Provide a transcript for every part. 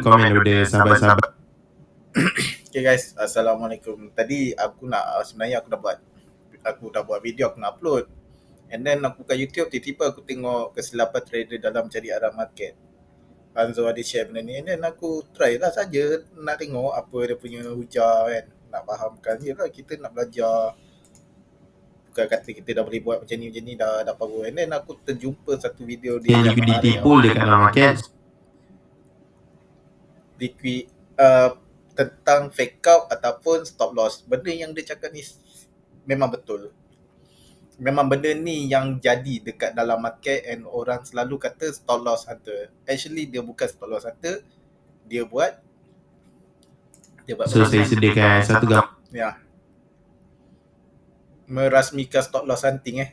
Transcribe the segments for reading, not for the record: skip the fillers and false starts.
komen daripada sahabat-sahabat. Okay guys, Assalamualaikum. Tadi sebenarnya aku dah buat video, aku nak upload. And then aku buka YouTube, tiba-tiba aku tengok kesilapan trader dalam cari arah market. Hanzo ada share benda ni, and then aku try lah saja nak tengok apa dia punya hujah kan. Nak fahamkan, yelah kita nak belajar. Bukan kata kita dah boleh buat macam ni dah power. And then aku terjumpa satu video dia Yang yang menarik ditipu dekat dalam market. tentang fake out ataupun stop loss. Benda yang dia cakap ni memang betul. Memang benda ni yang jadi dekat dalam market, and orang selalu kata stop loss hunter. Actually dia bukan stop loss hunter. Dia buat So saya sediakan satu gambar. Ya. Merasmikan stop loss hunting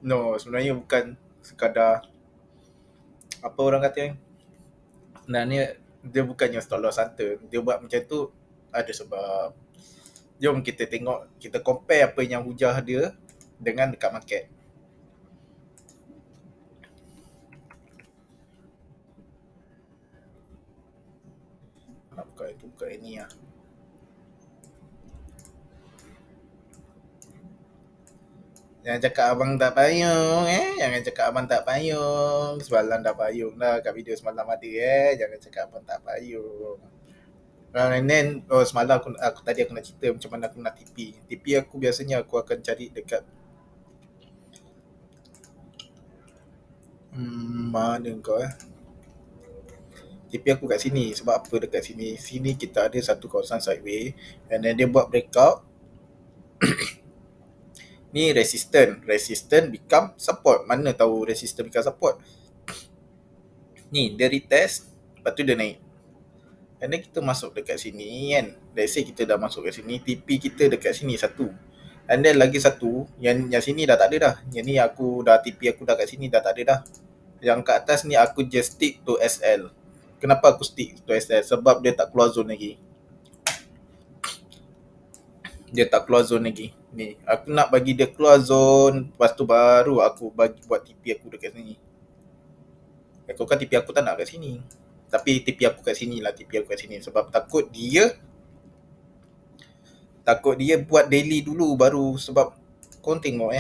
No, sebenarnya bukan sekadar apa orang kata sebenarnya dia bukannya stop loss hunter. Dia buat macam tu ada sebab. Jom kita tengok, kita compare apa yang hujah dia dengan dekat market. Nak buka ini lah. Jangan cakap abang tak payung Jangan cakap abang tak payung. Semalam dah payung dah. Kat video semalam ada Jangan cakap abang tak payung. And then semalam aku tadi aku nak cerita macam mana aku nak TP. TP aku biasanya aku akan cari dekat mana kau TP aku kat sini. Sebab apa dekat sini? Sini kita ada satu kawasan sideway, and then dia buat breakout. Ni resistant become support. Mana tahu resistant become support? Ni dia retest, lepas tu dia naik. And then kita masuk dekat sini kan. Let's say kita dah masuk kat sini, TP kita dekat sini satu. And then lagi satu, yang sini dah tak ada dah. Yang ni TP aku dah kat sini dah tak ada dah. Yang kat atas ni aku just stick to SL. Kenapa aku stick to SL? Sebab dia tak keluar zone lagi. Ni, aku nak bagi dia keluar zone, lepas tu baru aku buat TP aku dekat sini. Aku kan TP aku tak nak kat sini. Tapi TP aku kat sini lah, sebab takut dia buat daily dulu baru. Sebab kau tengok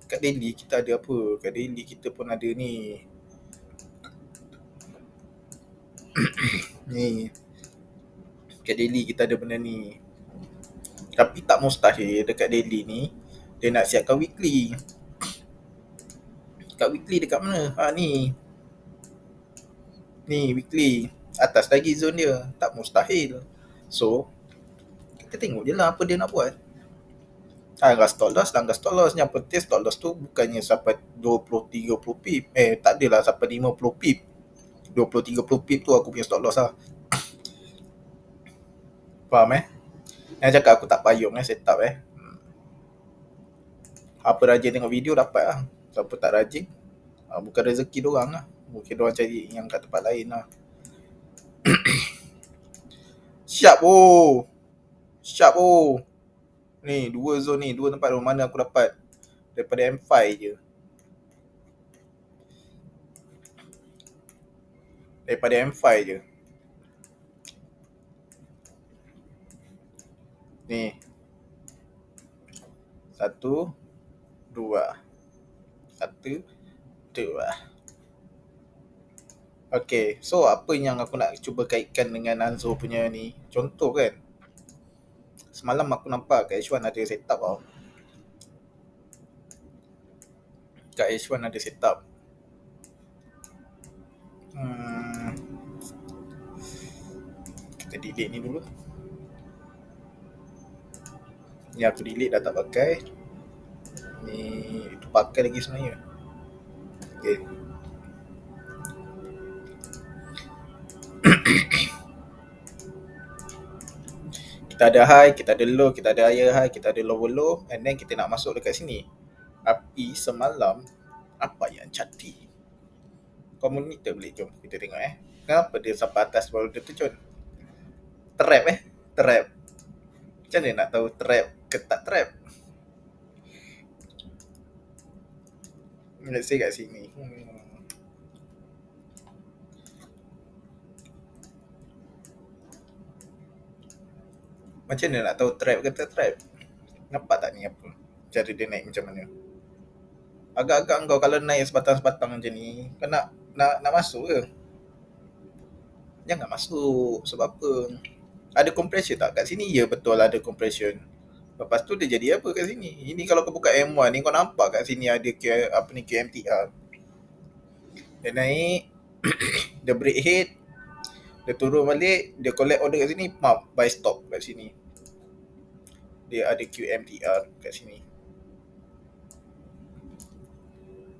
kat daily kita ada apa? Kat daily kita pun ada ni. Ni. Kat daily kita ada benda ni. Tapi tak mustahil dekat daily ni dia nak siapkan weekly. Kat weekly dekat mana? Ni weekly. Atas lagi zone dia. Tak mustahil. So kita tengok je lah apa dia nak buat. Langkah stop loss. Yang penting stop loss tu bukannya sampai 20-30 pip. Tak adalah sampai 50 pip. 20-30 pip tu aku punya stop loss lah. Faham Yang cakap aku tak payung setup Apa rajin tengok video dapat lah. Siapa tak rajin bukan rezeki diorang lah. Mungkin diorang cari yang kat tempat lain lah. Siap Ni dua zone ni, dua tempat mana aku dapat daripada M5 je. Ni 1 2 Okay, so apa yang aku nak cuba kaitkan dengan Hanzo punya ni? Contoh kan, semalam aku nampak kat H1 ada setup tau. Kita delete ni dulu. Ni aku delete dah tak pakai. Ni itu pakai lagi sebenarnya. Okay. Kita ada high, kita ada low, kita ada higher high, kita ada lower low, and then kita nak masuk dekat sini. Tapi semalam apa yang jadi? Kau monitor boleh, jom kita tengok Kenapa dia sampai atas baru dia terjun? Trap Macam mana nak tahu trap ke tak trap? Let's say kat sini. Macam mana nak tahu trap kata trap? Nampak tak ni apa? Cara dia naik macam mana? Agak-agak kau kalau naik sebatang-sebatang macam ni, kau nak masuk ke? Jangan masuk. Sebab apa? Ada compression tak? Kat sini ya betul ada compression. Lepas tu dia jadi apa kat sini? Ini kalau kau buka M1 ni kau nampak kat sini ada QMTR. Dia naik, dia brake head, dia turun balik, dia collect order kat sini, buy stop kat sini. Dia ada QMTR kat sini.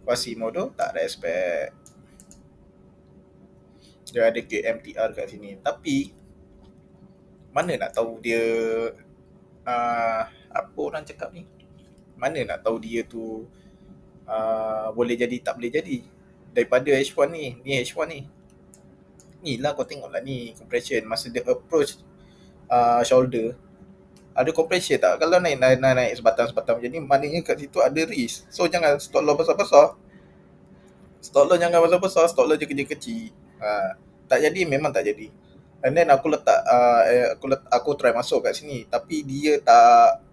Quasimodo tak respect. Dia ada QMTR kat sini. Tapi mana nak tahu dia apa orang cakap ni? Mana nak tahu dia tu boleh jadi tak boleh jadi. Daripada H1 ni H1 ni. Ni lah kau tengok lah ni compression masa dia approach shoulder. Ada compression tak? Kalau naik sebatang-sebatang macam ni, maknanya kat situ ada risk. So jangan stop loss besar-besar. Stop loss jangan besar-besar, stop loss je kecil-kecil. Tak jadi memang tak jadi. And then aku aku try masuk kat sini, tapi dia tak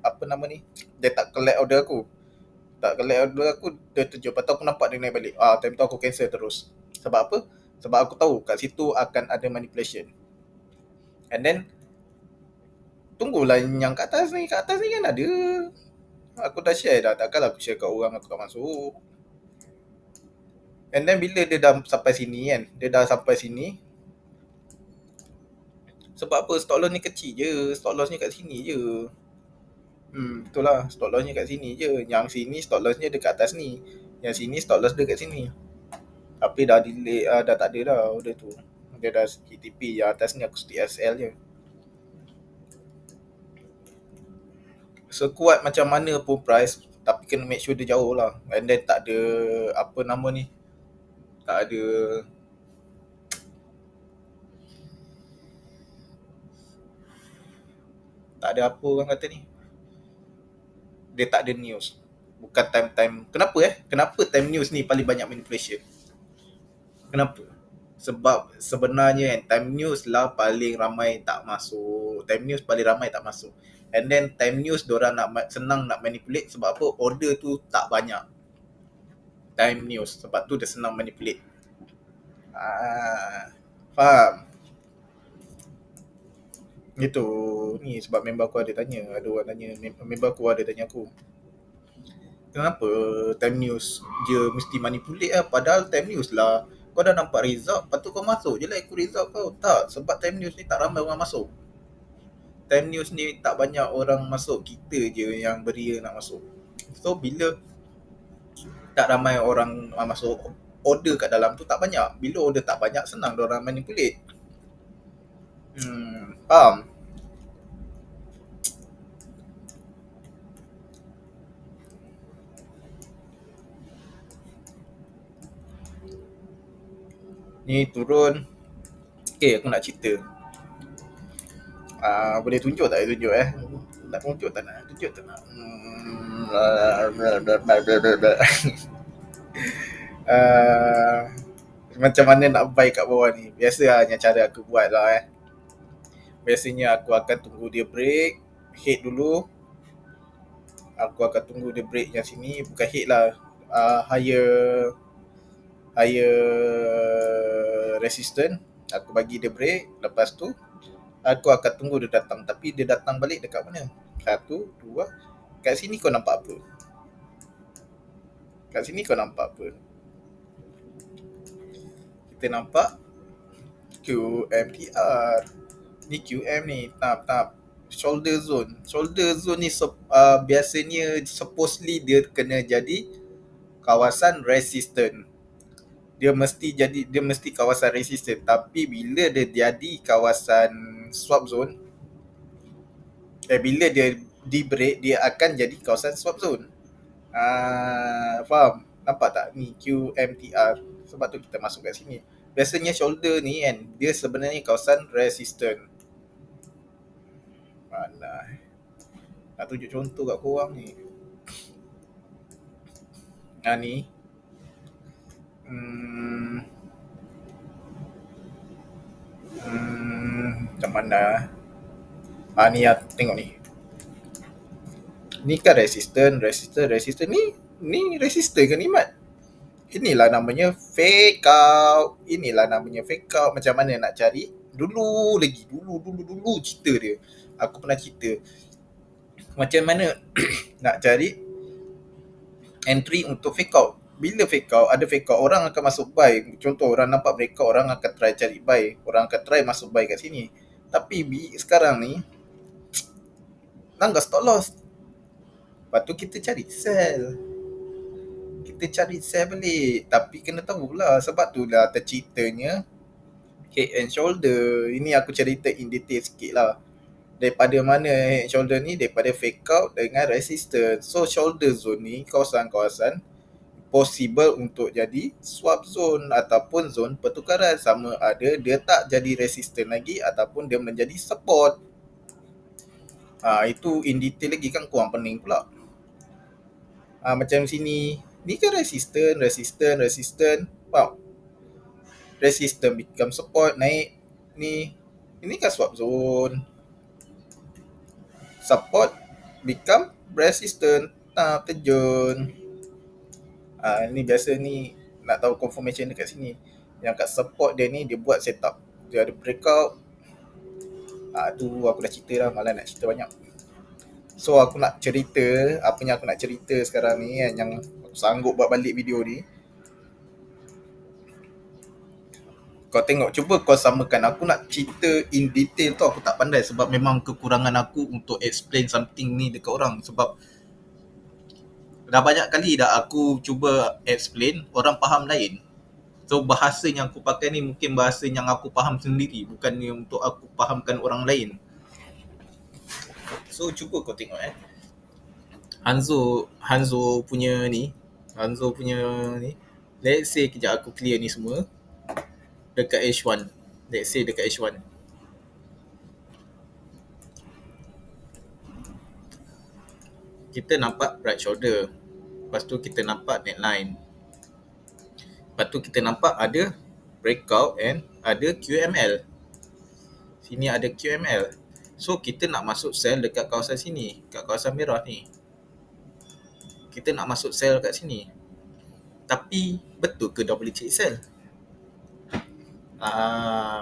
dia tak collect order aku. Dia terjun. Lepas tu aku nampak dia naik balik. Time tu aku cancel terus. Sebab apa? Sebab aku tahu kat situ akan ada manipulation. And then tunggulah yang kat atas ni kan ada. Aku dah share dah. Takkanlah aku share kat orang aku tak masuk. And then bila dia dah sampai sini kan, sebab apa? Stop loss ni kecil je. Stop loss ni kat sini je. Betul lah. Stop loss ni kat sini je. Yang sini stop loss ni dekat atas ni. Yang sini stop loss dekat sini. Tapi dah delay, dah tak ada dah order tu. Dia dah TTP. Yang atas ni aku stick SL je. Sekuat macam mana pun price, tapi kena make sure dia jauh lah. And then tak ada tak ada apa orang kata ni. Dia tak ada news. Bukan time. Kenapa time news ni paling banyak manipulation? Kenapa? Sebab sebenarnya time news lah paling ramai tak masuk. And then time news diorang senang nak manipulate sebab apa? Order tu tak banyak. Time news. Sebab tu dia senang manipulate. Faham? Itu ni sebab member aku ada tanya. Ada orang tanya. Member aku ada tanya aku. Kenapa time news dia mesti manipulate lah? Padahal time news lah kau dah nampak result, lepas tu kau masuk je lah ikut result kau. Tak, sebab time news ni tak ramai orang masuk. Time news ni tak banyak orang masuk, kita je yang beria nak masuk. So bila tak ramai orang masuk, order kat dalam tu tak banyak. Bila order tak banyak, senang diorang manipulate. Faham? Ni turun. Okay, aku nak cerita. Boleh tunjuk tak? Tak tunjuk tak nak? Macam mana nak buy kat bawah ni? Biasa hanya cara aku buat lah Biasanya aku akan tunggu dia break head dulu. Aku akan tunggu dia break yang sini, bukan head lah, higher resistance. Aku bagi dia break. Lepas tu aku akan tunggu dia datang. Tapi dia datang balik dekat mana? 1, 2. Kat sini kau nampak apa? Kita nampak QMTR. Ni QM ni. Tap. Shoulder zone ni biasanya supposedly dia kena jadi kawasan resistant. Dia mesti kawasan resistant. Tapi bila dia jadi kawasan swap zone, bila dia di break, dia akan jadi kawasan swap zone. Faham? Nampak tak ni QMTR? Sebab tu kita masuk kat sini. Biasanya shoulder ni kan, dia sebenarnya kawasan resistant. Mana nak tunjuk contoh kat korang ni. Ni macam mana? Ni ya, tengok ni. Ni kan resistor ni resistor kan ni, Mat? Inilah namanya fake out. Macam mana nak cari? Dulu cerita dia. Aku pernah cerita macam mana nak cari entry untuk fake out. Bila fake out, ada fake out, orang akan masuk buy. Contoh orang nampak breakout, orang akan try cari buy. Orang akan try masuk buy kat sini. Tapi sekarang ni langgar stop loss. Lepas tu kita cari sell. Balik. Tapi kena tahulah, sebab tu lah terceritanya head and shoulder. Ini aku cerita in detail sikit lah. Daripada mana head and shoulder ni? Daripada fake out dengan resistance. So shoulder zone ni, kawasan-kawasan possible untuk jadi swap zone ataupun zone pertukaran. Sama ada dia tak jadi resistance lagi ataupun dia menjadi support. Itu in detail lagi kan, kurang pening pula. Macam sini, ni kan resistance. Wow. Resistance become support, naik. Ini kan swap zone. Support become resistance. Terjun. Ni biasa ni nak tahu confirmation dekat sini. Yang kat support dia ni, dia buat setup. Dia ada breakout. Tu aku dah cerita dah, malah nak cerita banyak. So aku nak cerita, apa yang aku nak cerita sekarang ni kan, yang aku sanggup buat balik video ni. Kau tengok, cuba kau samakan. Aku nak cerita in detail tu aku tak pandai, sebab memang kekurangan aku untuk explain something ni dekat orang. Sebab dah banyak kali dah aku cuba explain, orang faham lain. So bahasa yang aku pakai ni mungkin bahasa yang aku faham sendiri, bukannya untuk aku fahamkan orang lain. So cuba kau tengok Hanzo punya ni. Let's say kejap aku clear ni semua. Dekat H1. Let's say dekat H1. Kita nampak right shoulder. Lepas tu kita nampak neckline. Lepas tu kita nampak ada breakout and ada QML. Sini ada QML. So kita nak masuk sell dekat kawasan sini, kat kawasan merah ni. Kita nak masuk sell kat sini. Tapi betul ke dah boleh cari sell?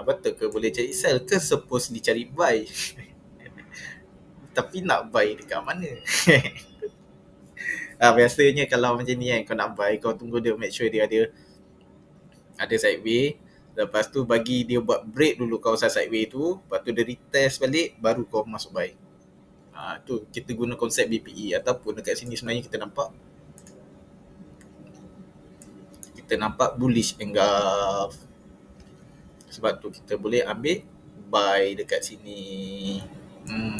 Betul ke boleh cari sell ke suppose dicari buy? Tapi nak buy dekat mana? Biasanya kalau macam ni kan, kau nak buy, kau tunggu dia, make sure dia ada sideway. Lepas tu bagi dia buat break dulu kawasan sideway tu. Lepas tu dia retest balik, baru kau masuk buy. Tu kita guna konsep BPE. Ataupun dekat sini sebenarnya kita nampak bullish engulf. Sebab tu kita boleh ambil buy dekat sini.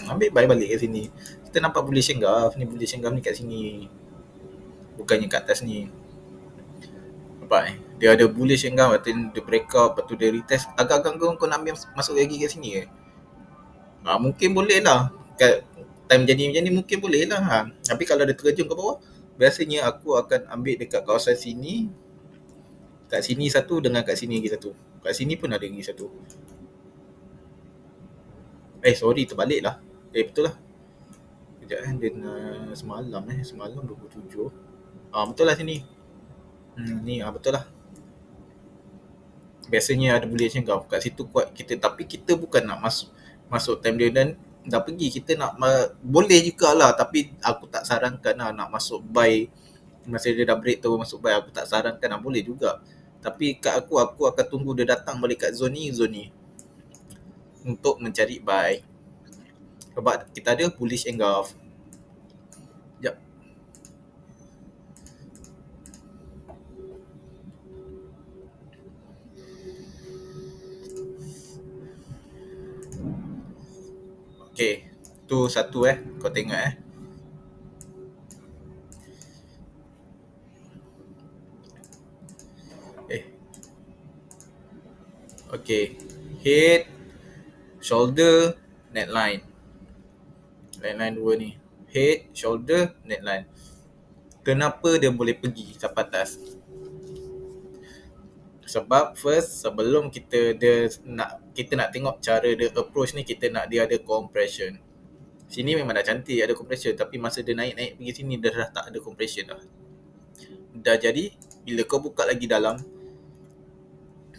Ambil buy balik kat sini. Kita nampak bullish engulf. Ni bullish engulf ni kat sini, bukannya kat atas ni. Nampak dia ada bullish engulf, lepas tu dia breakout, lepas tu dia retest. Agak-agak kau nak ambil masuk lagi kat sini ke? Mungkin boleh lah. Kat time jadi macam ni mungkin boleh lah. Tapi kalau dia terjun ke bawah, biasanya aku akan ambil dekat kawasan sini. Kat sini satu dengan kat sini lagi satu. Kat sini pun ada lagi satu. Sorry, terbalik lah. Betul lah. Sekejap dia semalam 27. Betul lah sini. Ni betul lah. Biasanya ada bullish engulf kat situ kuat kita, tapi kita bukan nak masuk time dia dan dah pergi. Kita nak boleh jugalah, tapi aku tak sarankan lah nak masuk buy masa dia dah break tu masuk buy. Aku tak sarankan lah, boleh juga. Tapi kat aku akan tunggu dia datang balik kat zone ni untuk mencari buy. Sebab kita ada bullish engulf. Sekejap. Okay, tu satu kau tengok Okay, head, shoulder, neckline. Neckline dua ni. Head, shoulder, neckline. Kenapa dia boleh pergi sampai atas? Sebab first, sebelum kita nak tengok cara dia approach ni, kita nak dia ada compression. Sini memang dah cantik, ada compression, tapi masa dia naik-naik pergi sini dia dah tak ada compression dah. Dah jadi bila kau buka lagi dalam,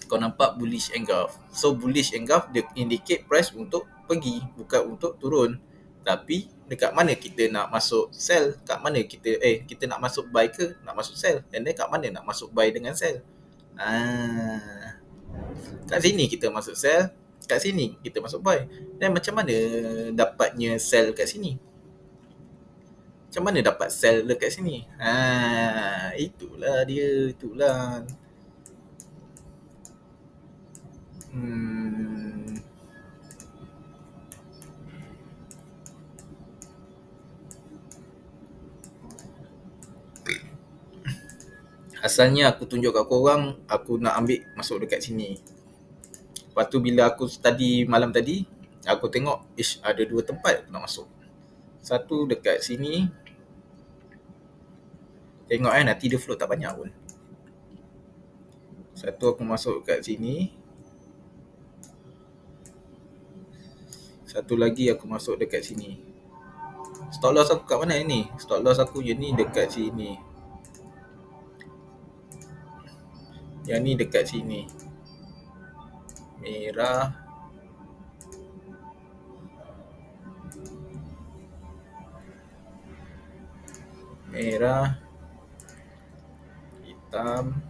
kau nampak bullish engulf. So bullish engulf dia indicate price untuk pergi, bukan untuk turun. Tapi dekat mana kita nak masuk sell, kat mana kita nak masuk buy ke nak masuk sell, and then kat mana nak masuk buy dengan sell. Kat sini kita masuk sell, kat sini kita masuk buy. Dan macam mana dapatnya sell kat sini? Macam mana dapat sell dekat sini? Itulah dia, itulah. Asalnya aku tunjuk kat korang, aku nak ambil masuk dekat sini. Lepas tu bila aku study malam tadi, aku tengok, ada 2 tempat aku nak masuk. Satu dekat sini. Tengok nanti dia float tak banyak pun. Satu aku masuk kat sini. Satu lagi aku masuk dekat sini. Stop loss aku kat mana ni? Stop loss aku je ni dekat sini. Yang ni dekat sini. Merah. Merah. Hitam.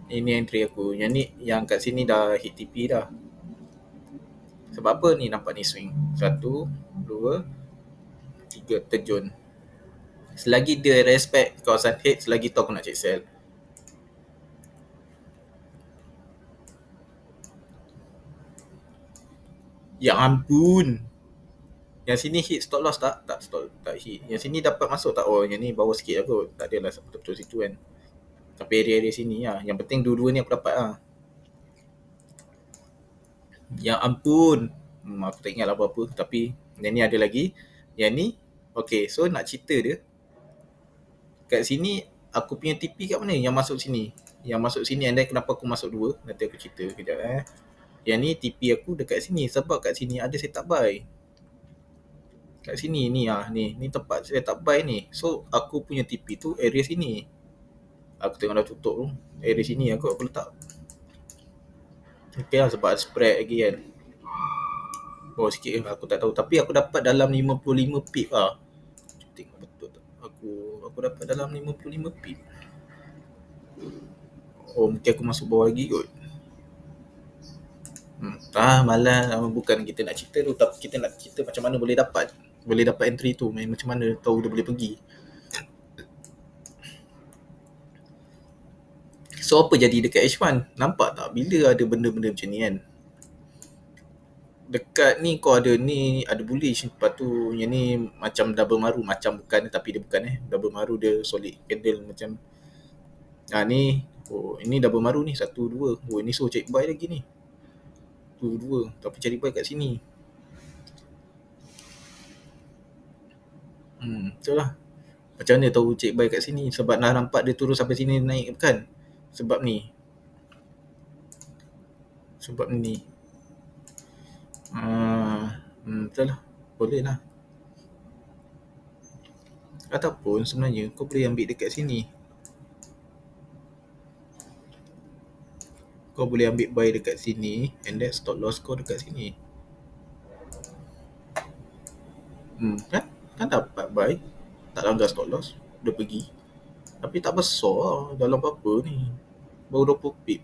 Ini entry aku. Yang ni, yang kat sini dah hit TP dah. Sebab apa ni nampak ni swing? 1, 2, 3 terjun. Selagi dia respect kawasan head, selagi tu aku nak check sell. Ya ampun. Yang sini hit stop loss tak? Tak hit. Yang sini dapat masuk tak? Oh, yang ni bawah sikit aku. Tak adalah betul-betul situ kan. Tapi area-area sini lah. Yang penting dua-dua ni aku dapat lah. Ya ampun. Aku tak ingat lah apa-apa. Tapi yang ni ada lagi. Yang ni, okay. So nak cerita dia. Kat sini, aku punya TP kat mana? Yang masuk sini. Yang masuk sini, and then kenapa aku masuk 2? Nanti aku cerita kejap Yang ni TP aku dekat sini. Sebab kat sini ada setup buy. Kat sini ni ni tempat setup buy ni. So aku punya TP tu area sini. Aku tengok dah tutup tu. Area sini aku letak. Okay lah sebab spread lagi kan. Bawah sikit aku tak tahu. Tapi aku dapat dalam 55 pip lah. Tengok betul tak. Aku dapat dalam 55 pip. Oh mungkin aku masuk bawah lagi kot. Malas. Bukan kita nak cerita tu, tapi kita nak cerita macam mana boleh dapat entry tu. Macam mana tahu dia boleh pergi. So apa jadi dekat H1? Nampak tak bila ada benda-benda macam ni kan? Dekat ni kau ada ni, ada bullish. Lepas tu yang ni macam double maru. Macam bukan tapi dia bukan double maru dia solid candle macam ni. Oh ini double maru ni 1, 2. Oh ini so check buy lagi ni 2, 2. Tapi cari buy kat sini. Betul lah. Macam mana tahu check buy kat sini? Sebab nak nampak dia turun sampai sini naik bukan? Sebab ni. Betul lah. Boleh lah. Ataupun sebenarnya kau boleh ambil dekat sini. Kau boleh ambil buy dekat sini and then stop loss kau dekat sini. Kan dapat buy. Tak langgar stop loss. Dia pergi. Tapi tak besar lah. Dalam berapa ni? Baru 20 pip.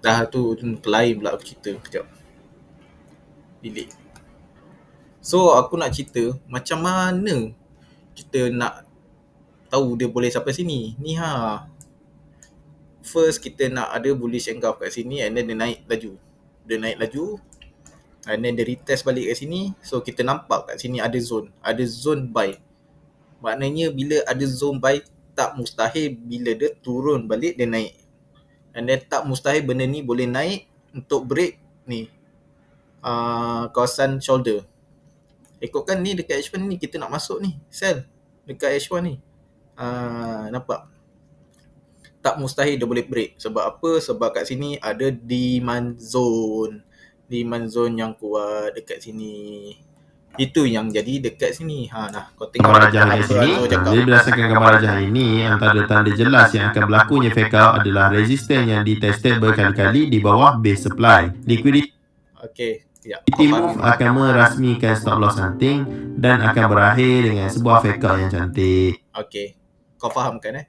Dah tu lain pula aku cerita. Kejap. Delete. So aku nak cerita macam mana kita nak tahu dia boleh sampai sini. Ni First kita nak ada bullish engulf kat sini and then dia naik laju. And then dia retest balik kat sini. So kita nampak kat sini ada zone. Ada zone buy. Maknanya bila ada zone buy, tak mustahil bila dia turun balik dia naik. And then tak mustahil benda ni boleh naik untuk break ni kawasan shoulder. Ikutkan ni dekat H1 ni kita nak masuk ni sell dekat H1 ni. Nampak? tak mustahil dia boleh break. Sebab apa? Sebab kat sini ada demand zone. Demand zone yang kuat dekat sini. Itu yang jadi dekat sini. Nah, kau tengok gambar rajah apa di sini. Azul cakap. Jadi berdasarkan gambar rajah ini, antara tanda jelas yang akan berlakunya fake out adalah resisten yang ditested berkali-kali di bawah base supply. Liquidity Okey, ya. move akan merasmikan stop loss hunting dan akan berakhir dengan sebuah fake out yang cantik. Okey. Kau faham kan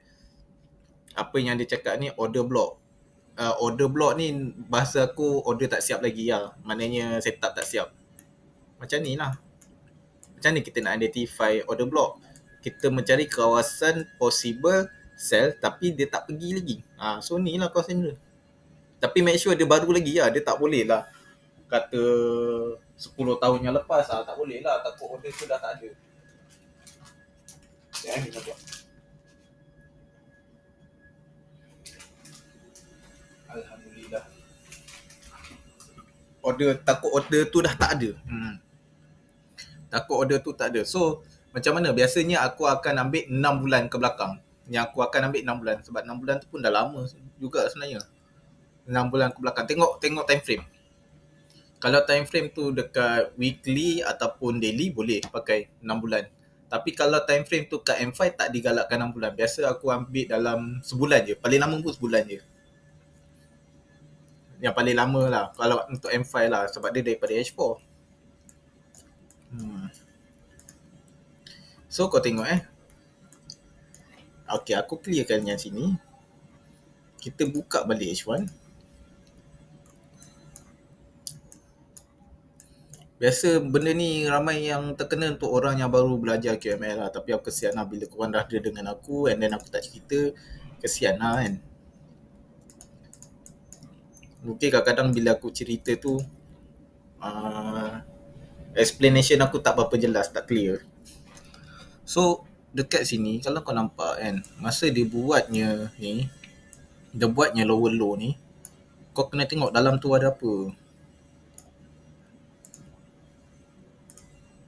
apa yang dia cakap ni order block. Order block ni bahasa aku order tak siap lagi lah. Maknanya setup tak siap. Macam ni lah. Macam ni kita nak identify order block. Kita mencari kawasan possible sell tapi dia tak pergi lagi. So ni lah kawasan dia. Tapi make sure dia baru lagi lah. Dia tak boleh lah kata 10 tahun yang lepas tak boleh lah. Takut order tu dah tak ada. Kita buat. Alhamdulillah. Takut order tu dah tak ada. Takut order tu tak ada. So macam mana? Biasanya aku akan ambil 6 bulan ke belakang. Yang aku akan ambil 6 bulan. Sebab 6 bulan tu pun dah lama juga sebenarnya. 6 bulan ke belakang. Tengok time frame. Kalau time frame tu dekat weekly ataupun daily, boleh pakai 6 bulan. Tapi kalau time frame tu kat M5 tak digalakkan 6 bulan. Biasa aku ambil dalam sebulan je. Paling lama pun sebulan je. Yang paling lama lah. Kalau untuk M5 lah. Sebab dia daripada H4. So kau tengok Okay, aku clearkan yang sini. Kita buka balik H1. Biasa benda ni ramai yang terkena untuk orang yang baru belajar QML lah. Tapi aku kesian lah bila korang dah ada dengan aku and then aku tak cerita. Kesian lah kan. Mungkin kadang-kadang bila aku cerita tu explanation aku tak berapa jelas, tak clear. So dekat sini kalau kau nampak kan, masa dia buatnya ni, dia buatnya lower low ni, kau kena tengok dalam tu ada apa.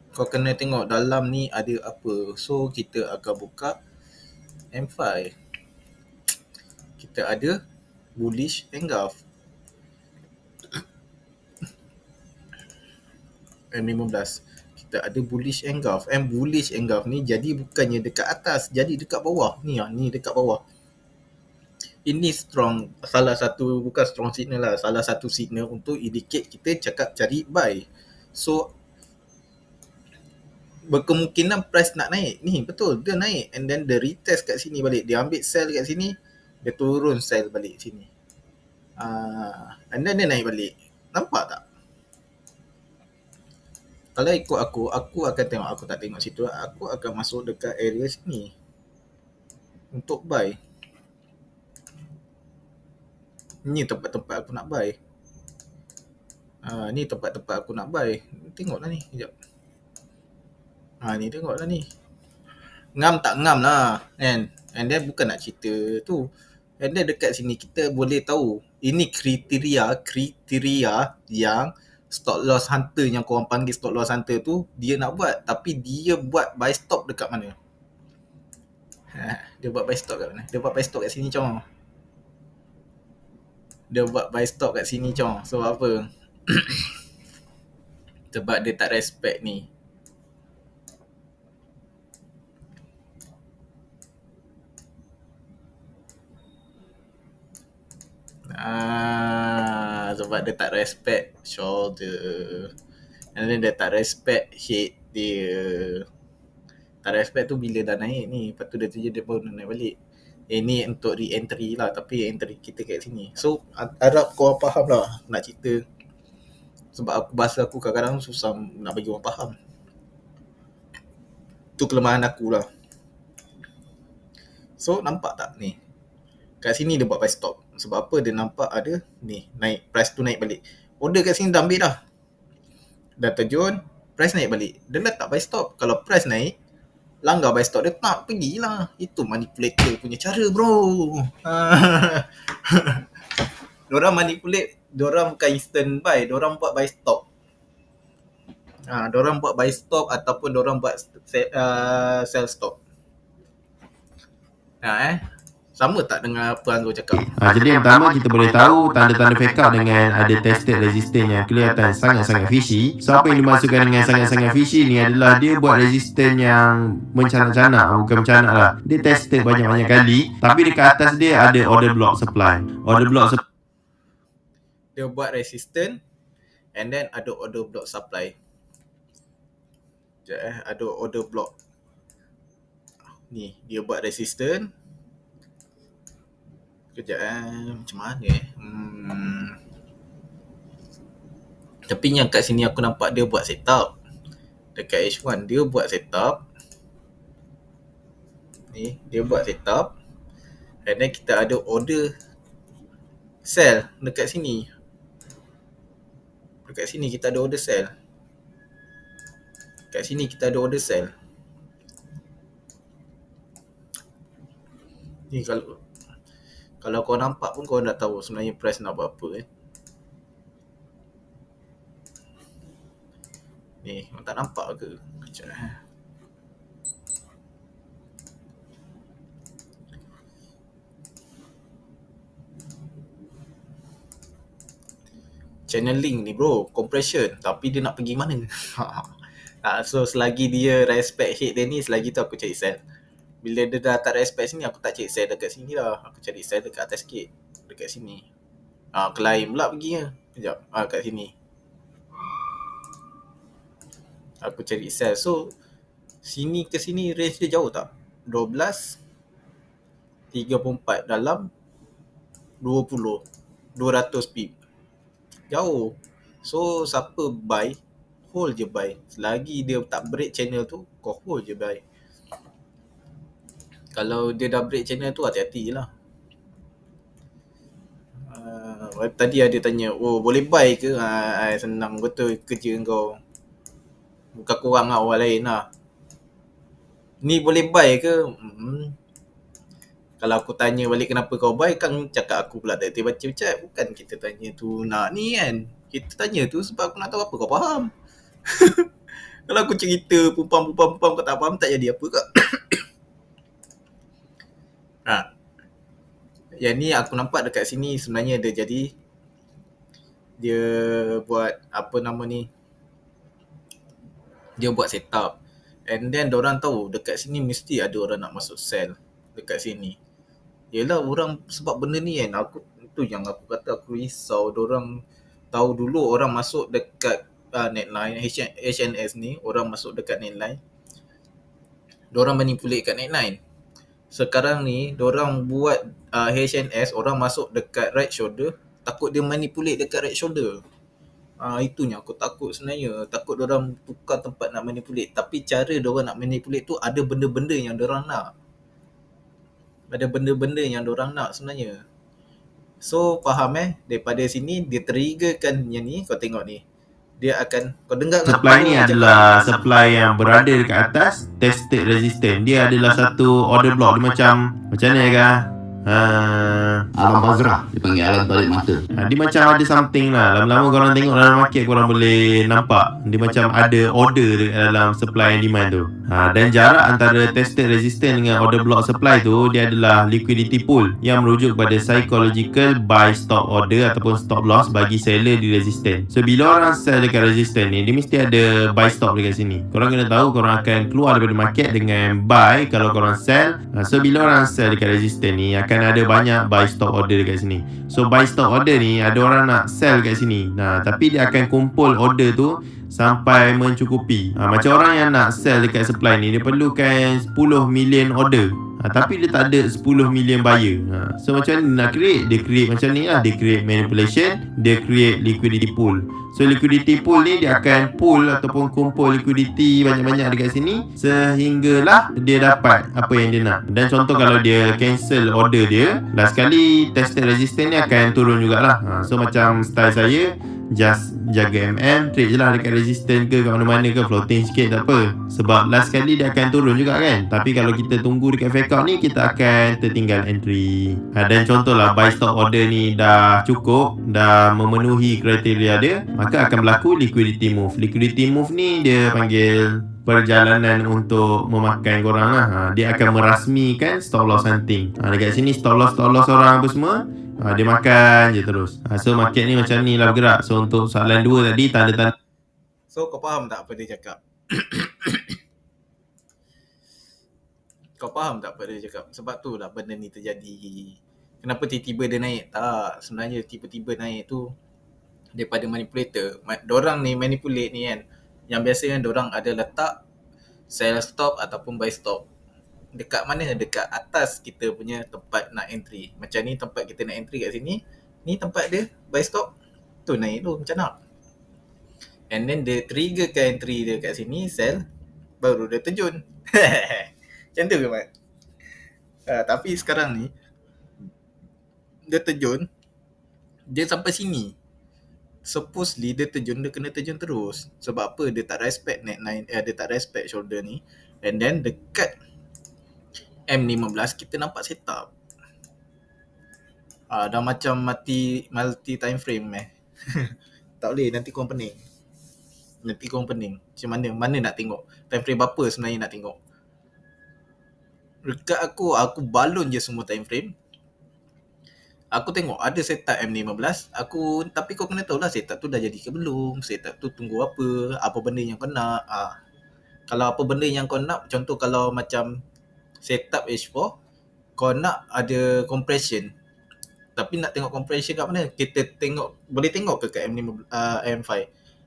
Kau kena tengok dalam ni ada apa. So kita akan buka M5. Kita ada bullish engulf. M15. Kita ada bullish engulf. Bullish engulf ni jadi bukannya dekat atas, jadi dekat bawah. Ni dekat bawah. Ini strong, salah satu, bukan strong signal lah, salah satu signal untuk indicate kita cakap cari buy. So berkemungkinan price nak naik ni, betul dia naik and then dia retest kat sini balik, dia ambil sell kat sini, dia turun sell balik sini, and then dia naik balik. Nampak tak? Kalau ikut aku akan tengok, aku tak tengok situ, aku akan masuk dekat area sini untuk buy. Ni tempat-tempat aku nak buy. Ni tempat-tempat aku nak buy. Tengoklah ni, sekejap. Ni tengoklah ni. Ngam tak ngam lah kan. And then bukan nak cerita tu. And then dekat sini kita boleh tahu ini kriteria yang stop loss hunter yang korang panggil stop loss hunter tu dia nak buat, tapi dia buat buy stop dekat mana? Dia buat buy stop kat mana? Dia buat buy stop kat sini cong. Dia buat buy stop kat sini cong. Sebab apa? Sebab dia tak respect ni. Sebab dia tak respect shoulder. And then dia tak respect head dia. Tak respect tu bila dah naik ni. Lepas tu dia terjadi dia baru naik balik. Ni untuk re-entry lah. Tapi entry kita kat sini. So harap korang faham lah nak cerita. Sebab bahasa aku kadang-kadang susah nak bagi orang faham. Tu kelemahan aku lah. So nampak tak ni? Kat sini dia buat buy stop. Sebab apa? Dia nampak ada ni naik, price tu naik balik. Order kat sini dah ambil dah. Dah terjun, price naik balik. Dia letak buy stop. Kalau price naik, langgar buy stop dia tak pergilah. Itu manipulator punya cara bro. Diorang manipulate, diorang bukan instant buy, diorang buat buy stop. Diorang buat buy stop ataupun diorang buat sell stop. Sama tak dengan apa Anggo cakap? Jadi yang pertama kita boleh tahu tanda-tanda fake out dengan ada tested resistance yang kelihatan sangat-sangat fishy. So apa yang dimaksudkan dengan sangat-sangat fishy ni adalah dia buat resistance yang mencanak-canak, bukan mencanak lah. Dia tested banyak-banyak kali, tapi dekat atas dia ada order block supply. Dia buat resistance and then ada order block supply. Sekejap ada order block. Ni dia buat resistance. Sekejap macam mana Tapi yang kat sini aku nampak dia buat setup. Dekat H1 dia buat setup. Ni dia buat setup. And then kita ada order sell dekat sini. Dekat sini kita ada order sell. Kat sini kita ada order sell. Ni kalau kau nampak pun kau dah tahu sebenarnya price nak buat apa. Ni kau tak nampak ke? Kejap channeling ni bro, compression, tapi dia nak pergi mana? So selagi dia respect head dia ni, selagi tu aku cari sell. Bila dia dah tak respect sini, aku tak cari sell dekat sini lah. Aku cari sell dekat atas sikit. Dekat sini. Climb pula pergi lah. Sekejap. Kat sini. Aku cari sell. So, sini ke sini range dia jauh tak? 12, 34 dalam 20, 200 pip. Jauh. So, siapa buy, hold je buy. Selagi dia tak break channel tu, kau hold je buy. Kalau dia dah break channel tu, hati-hati je lah. Tadi ada tanya, boleh buy ke? Senang betul kerja kau. Bukan korang lah, orang lain lah. Ni boleh buy ke? Kalau aku tanya balik kenapa kau buy, kan cakap aku pula tak baca chat. Bukan kita tanya tu nak ni kan. Kita tanya tu sebab aku nak tahu apa kau faham. Kalau aku cerita pupam kau tak faham, tak jadi apa kak. Yang ni aku nampak dekat sini sebenarnya dia jadi dia buat apa nama ni, dia buat setup and then diorang tahu dekat sini mesti ada orang nak masuk sell dekat sini. Yelah orang sebab benda ni kan, aku tu yang aku kata aku risau. Diorang tahu dulu orang masuk dekat netline HNS ni, orang masuk dekat netline, diorang manipulate kat netline. Sekarang ni diorang buat HNS, orang masuk dekat right shoulder, takut dia manipulate dekat right shoulder. Itunya aku takut sebenarnya. Takut diorang tukar tempat nak manipulate. Tapi cara diorang nak manipulate tu ada benda-benda yang diorang nak. Ada benda-benda yang diorang nak sebenarnya. So faham daripada sini dia triggerkan yang ni. Kau tengok ni, dia akan, kau dengar supply ni adalah supply yang berada dekat atas tested resistance. Dia adalah satu order block. Dia macam mana ya kan? Alam bazrah, dia panggil alam balik mata. Dia macam ada something lah. Lama-lama korang tengok dalam market, korang boleh nampak dia macam ada order dalam supply and demand tu. Dan jarak antara tested resistance dengan order block supply tu, dia adalah liquidity pool yang merujuk pada psychological buy stop order ataupun stop loss bagi seller di resistance. So bila orang sell dekat resistance ni, dia mesti ada buy stop dekat sini. Korang kena tahu korang akan keluar daripada market dengan buy kalau korang sell. So bila orang sell dekat resistance ni, akan ada banyak buy stop order dekat sini. So buy stop order ni, ada orang nak sell kat sini. Tapi dia akan kumpul order tu sampai mencukupi. Macam orang yang nak sell dekat supply ni, dia perlukan 10 million order. Tapi dia tak ada 10 million buyer. So macam ni nak create? Dia create macam ni lah. Dia create manipulation, dia create liquidity pool. So liquidity pool ni dia akan pool ataupun kumpul liquidity banyak-banyak dekat sini sehinggalah dia dapat apa yang dia nak. Dan contoh kalau dia cancel order dia, last kali tested resistance ni akan turun jugalah. So macam style saya, just jaga trade je lah dekat resistance ke kat mana-mana ke, floating sikit tak apa. Sebab last kali dia akan turun juga kan. Tapi kalau kita tunggu dekat fake out ni, kita akan tertinggal entry. Dan contohlah buy stop order ni dah cukup, dah memenuhi kriteria dia, maka akan berlaku liquidity move. Liquidity move ni dia panggil perjalanan untuk memakan korang lah. Dia akan merasmikan stop loss hunting. Dekat sini stop loss orang apa semua, dia makan je terus. So market ni macam ni lah bergerak. So untuk soalan 2 tadi, tanda-tanda. So kau faham tak apa dia cakap? Kau faham tak apa dia cakap? Sebab tu lah benda ni terjadi. Kenapa tiba-tiba dia naik? Tak, sebenarnya tiba-tiba naik tu daripada manipulator. Dorang ni manipulate ni kan, yang biasa kan dorang ada letak sell stop ataupun buy stop. Dekat mana? Dekat atas kita punya tempat nak entry. Macam ni tempat kita nak entry kat sini. Ni tempat dia buy stop. Tu naik tu macam nak. And then dia triggerkan entry dia kat sini, sell, baru dia terjun. Macam tu ke Mat? Tapi sekarang ni dia terjun, dia sampai sini. Supposedly dia terjun, dia kena terjun terus. Sebab apa? Dia tak respect neckline, dia tak respect shoulder ni. And then dekat M15 kita nampak setup. Dah macam multi time frame tak boleh, nanti korang pening. Macam mana nak tengok? Time frame berapa sebenarnya nak tengok? Dekat aku balon je semua time frame. Aku tengok ada setup M15. Tapi kau kena tahu lah setup tu dah jadi ke belum. Setup tu tunggu apa benda yang kau nak. Kalau apa benda yang kau nak, contoh kalau macam setup H4, kau nak ada compression. Tapi nak tengok compression kat mana? Kita boleh tengok ke kat M5?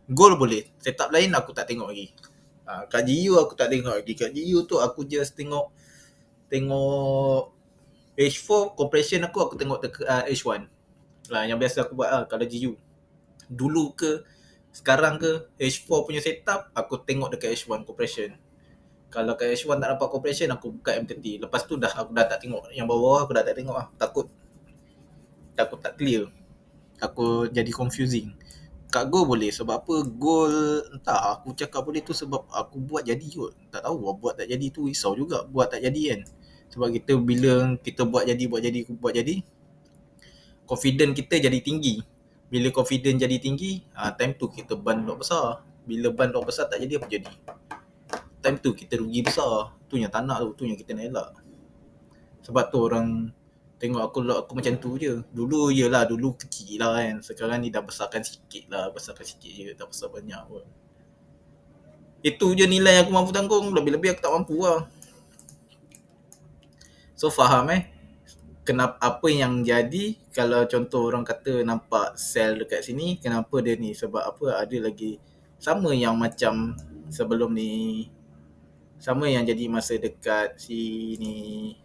Goal boleh. Setup lain aku tak tengok lagi. Kat GU aku tak tengok lagi. Kat GU tu aku just tengok H4 compression aku tengok H1 lah, yang biasa aku buat kalau GU. Dulu ke sekarang ke H4 punya setup aku tengok dekat H1 compression. Kalau kat H1 tak dapat compression, aku buka M30. Lepas tu aku dah tak tengok yang bawah, aku dah tak tengok takut tak clear. Aku jadi confusing. Kat goal boleh, sebab apa? Goal entah aku cakap boleh tu sebab aku buat jadi kot. Tak tahu buat tak jadi tu risau juga, buat tak jadi kan. Sebab kita bila kita buat jadi, confident kita jadi tinggi. Bila confident jadi tinggi, time tu kita ban lot besar. Bila ban lot besar tak jadi, apa jadi? Time tu kita rugi besar. Tu yang tak nak tu yang kita nak elak. Sebab tu orang tengok aku macam tu je. Dulu kecil lah kan. Sekarang ni dah besarkan sikit je, tak besar banyak pun. Itu je nilai yang aku mampu tanggung. Lebih-lebih aku tak mampu lah. So faham kenapa apa yang jadi kalau contoh orang kata nampak sell dekat sini, kenapa dia ni? Sebab apa? Ada lagi sama yang macam sebelum ni, sama yang jadi masa dekat sini.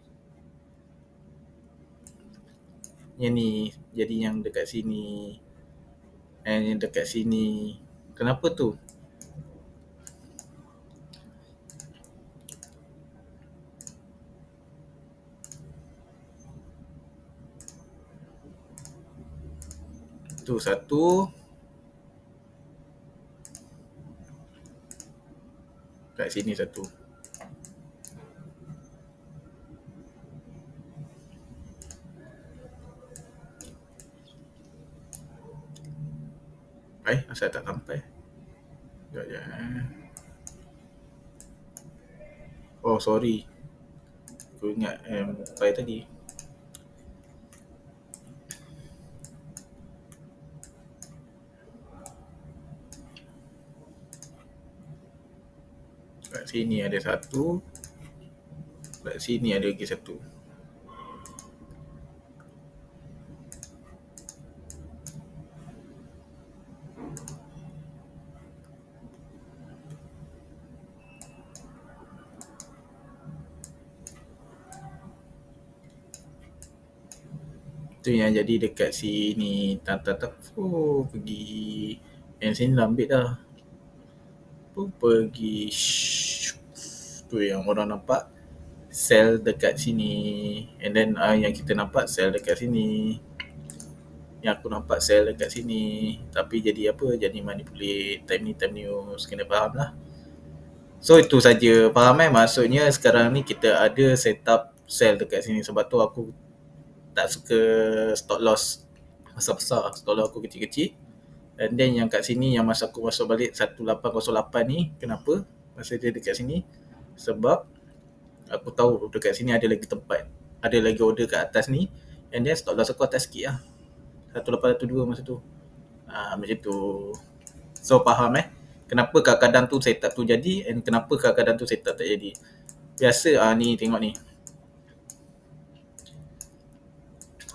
Yang ni jadi yang dekat sini, and yang dekat sini. Kenapa tu? Tu satu. Kat sini satu. Asal tak sampai. Sekejap. Oh sorry, aku ingat M5 tadi. Kat sini ada satu. Kat sini ada lagi satu. Tu yang jadi dekat sini. Pergi sini dah ambil dah. Pergi tu yang orang nampak sell dekat sini, and then yang kita nampak sell dekat sini, yang aku nampak sell dekat sini. Tapi jadi apa? Jadi manipulate time news. Kena faham lah. So itu saja. Faham maksudnya sekarang ni kita ada setup sell dekat sini. Sebab tu aku tak suka stop loss besar-besar. Stop loss aku kecil-kecil. And then yang kat sini yang masa aku masuk balik 1808 ni, kenapa? masa dia dekat sini, sebab aku tahu dekat sini ada lagi tempat, ada lagi order kat atas ni, and then stop loss aku atas sikit lah, 1802 masa tu. Macam tu. So faham kenapa kadang-kadang tu setup tu jadi, and kenapa kadang-kadang tu setup tak jadi. Biasa ni tengok ni,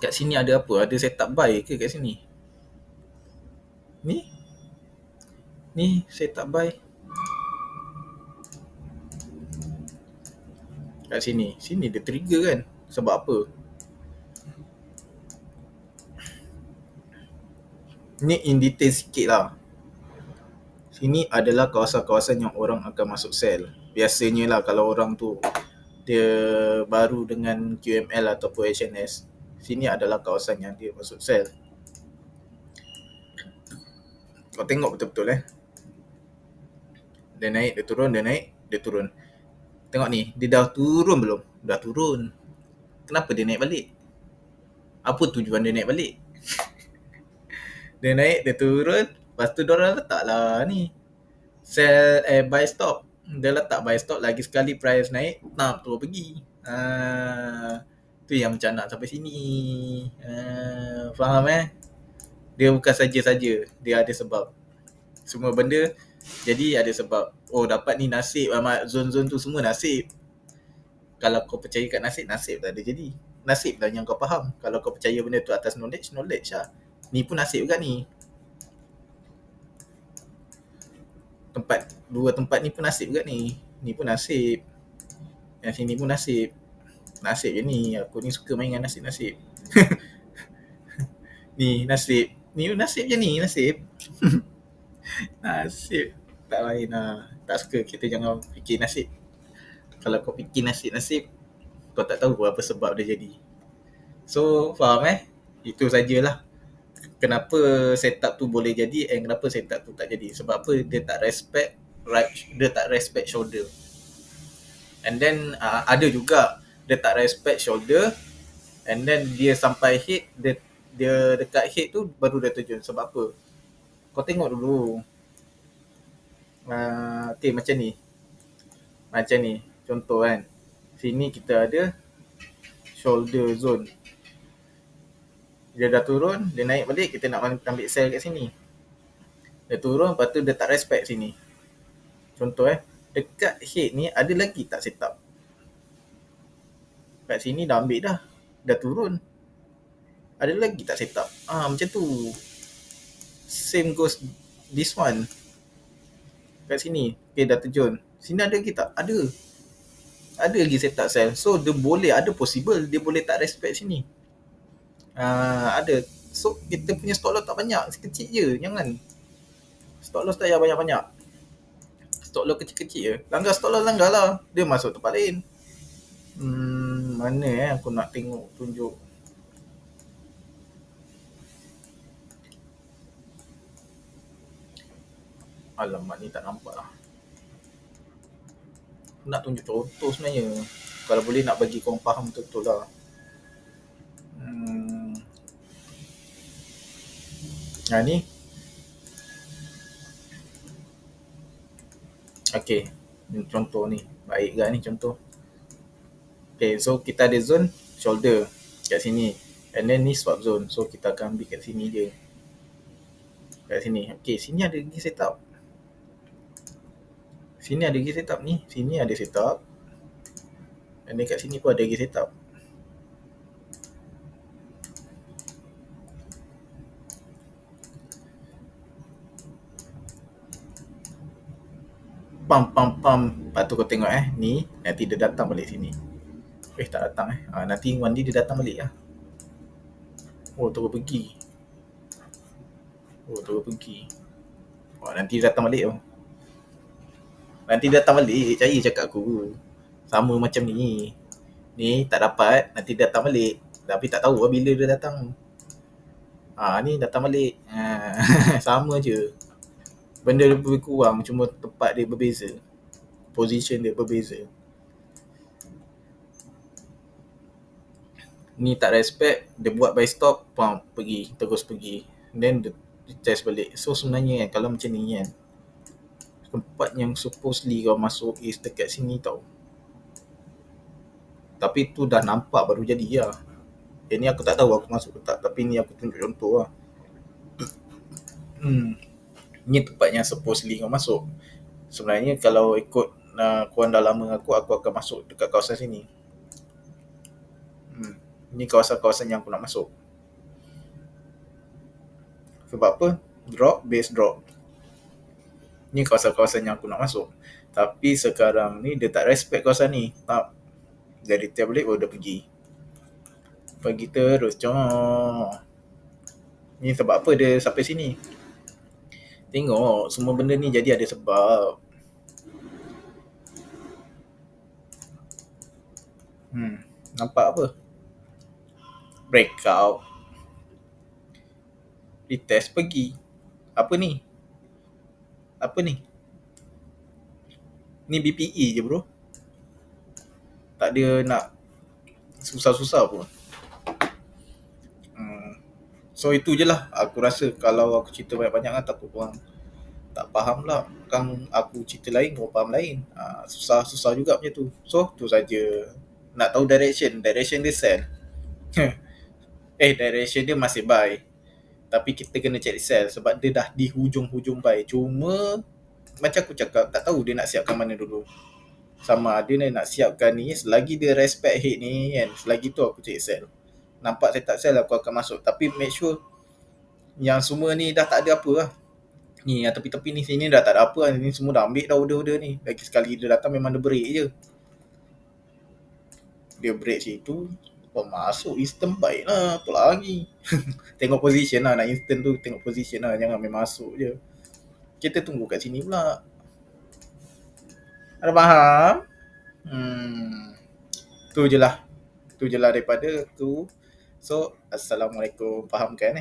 kat sini ada apa? Ada setup buy ke kat sini? Ni setup buy kat sini. Sini dia trigger kan. Sebab apa? Ni in detail sikit lah. Sini adalah kawasan-kawasan yang orang akan masuk sell. Biasanya lah kalau orang tu dia baru dengan QML ataupun HNS, sini adalah kawasan yang dia masuk sell. Kau tengok betul-betul Dia naik, dia turun, dia naik, dia turun. Tengok ni, dia dah turun belum? Dah turun. Kenapa dia naik balik? Apa tujuan dia naik balik? Dia naik, dia turun, lepas tu diorang letak lah ni sell, buy stop. Dia letak buy stop, lagi sekali price naik, terus pergi. Tu yang macam nak sampai sini. Faham Dia bukan saja-saja, dia ada sebab. Semua benda jadi ada sebab. Oh, dapat ni nasib, zon-zon tu semua nasib. Kalau kau percaya kat nasib, nasib tak ada jadi. Nasib lah yang kau faham. Kalau kau percaya benda tu atas knowledge lah. Ni pun nasib juga ni. Dua tempat ni pun nasib juga ni. Ni pun nasib. Yang sini pun nasib. Nasib je ni. Aku ni suka main dengan nasib-nasib. Ni nasib. Ni nasib je ni, nasib. Nasib. Tak lain lah. Tak suka, kita jangan fikir nasib. Kalau kau fikir nasib-nasib, kau tak tahu apa sebab dia jadi. So, faham Itu sajalah. Kenapa setup tu boleh jadi and kenapa setup tu tak jadi. Sebab apa? Dia tak respect shoulder. And then ada juga dia tak respect shoulder, and then dia sampai hit, dia dekat hit tu baru dia terjun. Sebab apa? Kau tengok dulu. Okay, macam ni. Contoh sini kita ada shoulder zone. Dia dah turun, dia naik balik, kita nak ambil sell kat sini. Dia turun, lepas tu dia tak respect sini. Contoh dekat head ni ada lagi tak setup. Kat sini dah ambil dah. Dah turun. Ada lagi tak setup. Macam tu. Same goes this one. Kat sini, okay, dah terjun. Sini ada lagi tak? Ada. Ada lagi setup sell. So dia boleh, ada possible dia boleh tak respect sini. Ada. So kita punya stop loss tak banyak, sekecil je. Jangan stop loss tak payah banyak-banyak. Stop loss kecil-kecil je. Langgar stop loss, langgar lah. Dia masuk tempat lain. Mana aku nak tengok, tunjuk. Alamak, ni tak nampak lah. Nak tunjuk contoh sebenarnya. Kalau boleh nak bagi korang faham betul-betul lah. Ni. Okay. Ni contoh ni. Baik ke ni contoh. Okay, so kita ada zone shoulder kat sini. And then ni swap zone. So kita akan ambil kat sini je. Kat sini. Okay, sini ada lagi setup. Sini ada lagi setup ni. Sini ada setup. Dan dekat sini pun ada lagi setup. Pam. Lepas tu kau tengok ni. Nanti dia datang balik sini. Tak datang nanti one day dia datang balik lah. Terus pergi. Nanti dia datang balik Nanti datang balik, percaya cakap aku. Sama macam ni. Ni tak dapat, nanti datang balik. Tapi tak tahu bila dia datang. Ni datang balik. Sama je. Benda lebih kurang, cuma tempat dia berbeza. Position dia berbeza. Ni tak respect, dia buat buy stop, terus pergi. Then dia test balik. So sebenarnya kalau macam ni tempat yang supposedly kau masuk is dekat sini tau. Tapi tu dah nampak baru jadi lah. Yang ni aku tak tahu aku masuk ke tak, tapi ni aku tunjuk contoh lah. Ni tempat yang supposedly kau masuk. Sebenarnya kalau ikut korang dah lama dengan aku akan masuk dekat kawasan sini. Ni kawasan-kawasan yang aku nak masuk. Sebab apa? Base drop. Ni kawasan-kawasan yang aku nak masuk. Tapi sekarang ni dia tak respect kawasan ni. Tak. Dari tiap balik baru dia pergi. Pergi terus. Ni sebab apa dia sampai sini? Tengok, semua benda ni jadi ada sebab. Nampak apa? Breakout. Retest pergi. Apa ni? Ni BPE je bro. Tak ada nak susah-susah pun. So itu je lah. Aku rasa kalau aku cerita banyak-banyak kan takut korang tak faham lah. Kan aku cerita lain, korang faham lain. Susah juga macam tu. So tu saja. Nak tahu direction dia sell. Direction dia masih buy. Tapi kita kena cari sell sebab dia dah di hujung-hujung buy. Cuma macam aku cakap, tak tahu dia nak siapkan mana dulu. Sama ada dia nak siapkan ni, selagi dia respect hit ni kan, selagi tu aku cari sell. Nampak saya tak sell, aku akan masuk. Tapi make sure yang semua ni dah tak ada apa lah. Ni yang tepi-tepi ni sini dah tak ada apa lah. Ni semua dah ambil dah order-order ni. Lagi sekali dia datang memang dia break je. Dia break situ, kau masuk instant buy lah. Apa lagi? Tengok position lah. Nak instant tu tengok position lah. Jangan main masuk je. Kita tunggu kat sini pula. Ada faham? Tu je lah daripada tu. So, Assalamualaikum. Faham kan